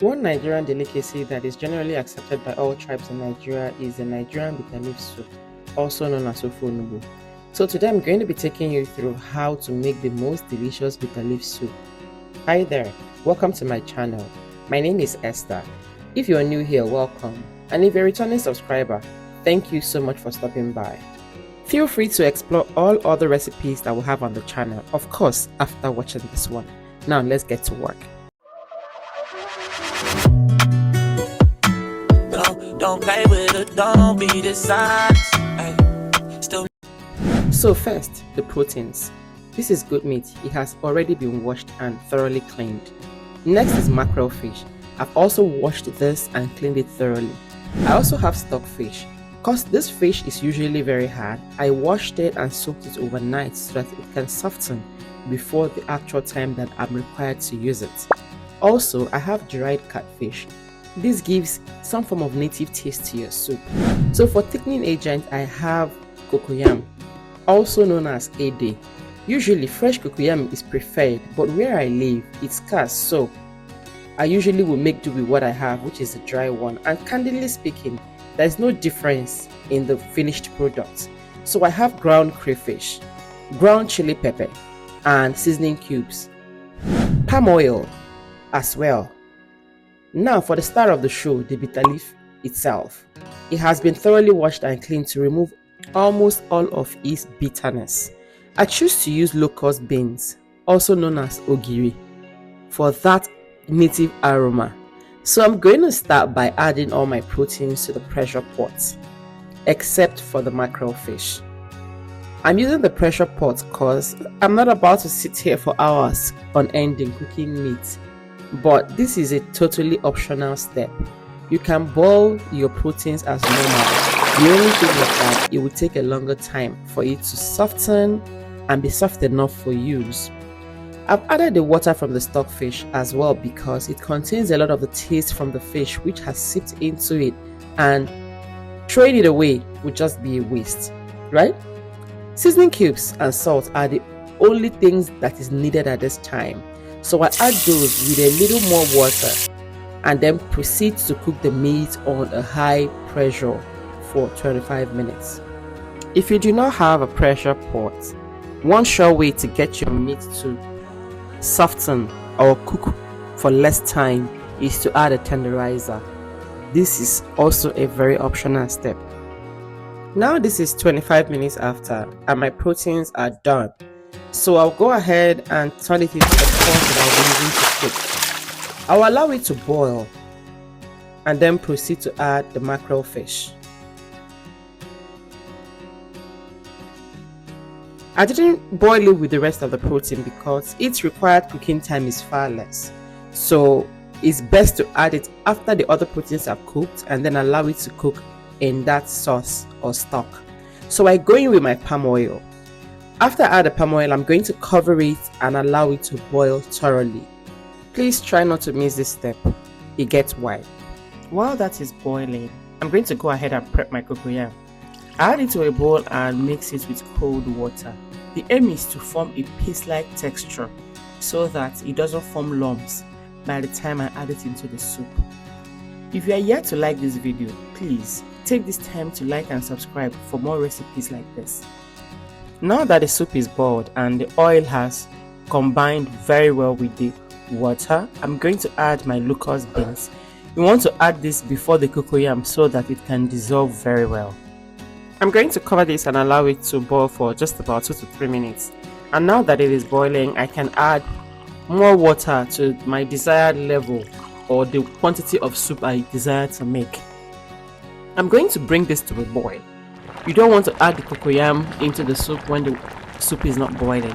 One Nigerian delicacy that is generally accepted by all tribes in Nigeria is the Nigerian bitter leaf soup, also known as Onugbu. So today I'm going to be taking you through how to make the most delicious bitter leaf soup. Hi there, welcome to my channel. My name is Esther. If you are new here, welcome. And if you're a returning subscriber, thank you so much for stopping by. Feel free to explore all other recipes that we have on the channel, of course, after watching this one. Now let's get to work. Don't play with it, don't be dishonest. So first, the proteins. This is good meat. It has already been washed and thoroughly cleaned. Next is mackerel fish. I've also washed this and cleaned it thoroughly. I also have stockfish. Because this fish is usually very hard, I washed it and soaked it overnight so that it can soften before the actual time that I'm required to use it. Also, I have dried catfish. This gives some form of native taste to your soup. So for thickening agent, I have Cocoyam, also known as Ede. Usually fresh Cocoyam is preferred, but where I live, it's scarce, so I usually will make do with what I have, which is the dry one. And candidly speaking, there is no difference in the finished product. So I have ground crayfish, ground chili pepper, and seasoning cubes, palm oil as well. Now for the star of the show, the bitter leaf itself. It has been thoroughly washed and cleaned to remove almost all of its bitterness. I choose to use locust beans, also known as Ogiri, for that native aroma. So I'm going to start by adding all my proteins to the pressure pot, except for the mackerel fish. I'm using the pressure pot because I'm not about to sit here for hours on ending cooking meat. But this is a totally optional step. You can boil your proteins as normal. The only thing is that it will take a longer time for it to soften and be soft enough for use. I've added the water from the stockfish as well because it contains a lot of the taste from the fish which has seeped into it, and throwing it away would just be a waste, right? Seasoning cubes and salt are the only things that is needed at this time. So I add those with a little more water and then proceed to cook the meat on a high pressure for 25 minutes. If you do not have a pressure pot, one sure way to get your meat to soften or cook for less time is to add a tenderizer. This is also a very optional step. Now this is 25 minutes after and my proteins are done. So I'll go ahead and turn it into the pot that I'll be using to cook. I'll allow it to boil and then proceed to add the mackerel fish. I didn't boil it with the rest of the protein because its required cooking time is far less. So it's best to add it after the other proteins have cooked and then allow it to cook in that sauce or stock. So I go in with my palm oil. After I add the palm oil, I'm going to cover it and allow it to boil thoroughly. Please try not to miss this step. It gets white. While that is boiling, I'm going to go ahead and prep my cocoyam. Add it to a bowl and mix it with cold water. The aim is to form a paste-like texture so that it doesn't form lumps by the time I add it into the soup. If you are yet to like this video, please take this time to like and subscribe for more recipes like this. Now that the soup is boiled and the oil has combined very well with the water, I'm going to add my locust beans. You want to add this before the cocoyam so that it can dissolve very well. I'm going to cover this and allow it to boil for just about 2 to 3 minutes. And now that it is boiling, I can add more water to my desired level or the quantity of soup I desire to make. I'm going to bring this to a boil. You don't want to add the cocoyam into the soup when the soup is not boiling.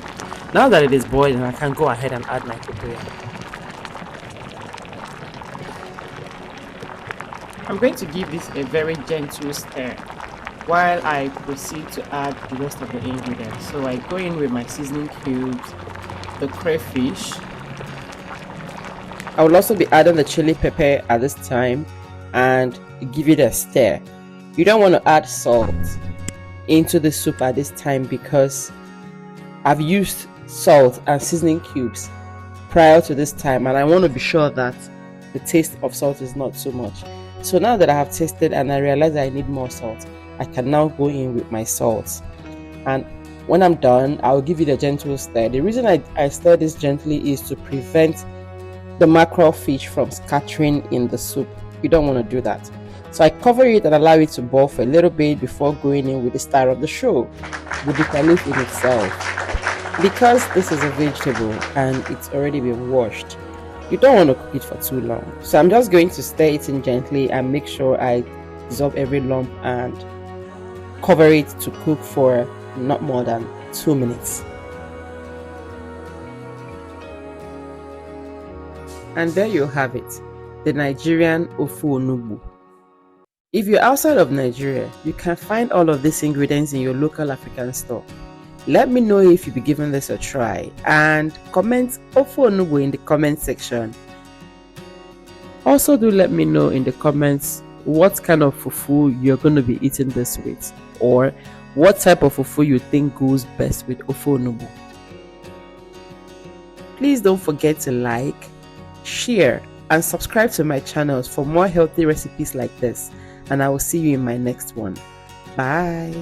Now that it is boiling, I can go ahead and add my cocoyam. I'm going to give this a very gentle stir while I proceed to add the rest of the ingredients. So I go in with my seasoning cubes, the crayfish. I will also be adding the chili pepper at this time and give it a stir. You don't want to add salt into the soup at this time because I've used salt and seasoning cubes prior to this time, and I want to be sure that the taste of salt is not too much. So now that I have tasted and I realize that I need more salt, I can now go in with my salt. And when I'm done, I'll give it a gentle stir. The reason I stir this gently is to prevent the mackerel fish from scattering in the soup. You don't want to do that. So I cover it and allow it to boil for a little bit before going in with the star of the show, the bitter leaf in itself. Because this is a vegetable and it's already been washed, you don't want to cook it for too long. So I'm just going to stir it in gently and make sure I dissolve every lump and cover it to cook for not more than 2 minutes. And there you have it, the Nigerian Ofu Onugbu. If you're outside of Nigeria, you can find all of these ingredients in your local African store. Let me know if you'll be giving this a try and comment Ofu Onugbu in the comment section. Also do let me know in the comments what kind of fufu you're going to be eating this with, or what type of fufu you think goes best with Ofu Onugbu. Please don't forget to like, share and subscribe to my channels for more healthy recipes like this, and I will see you in my next one. Bye.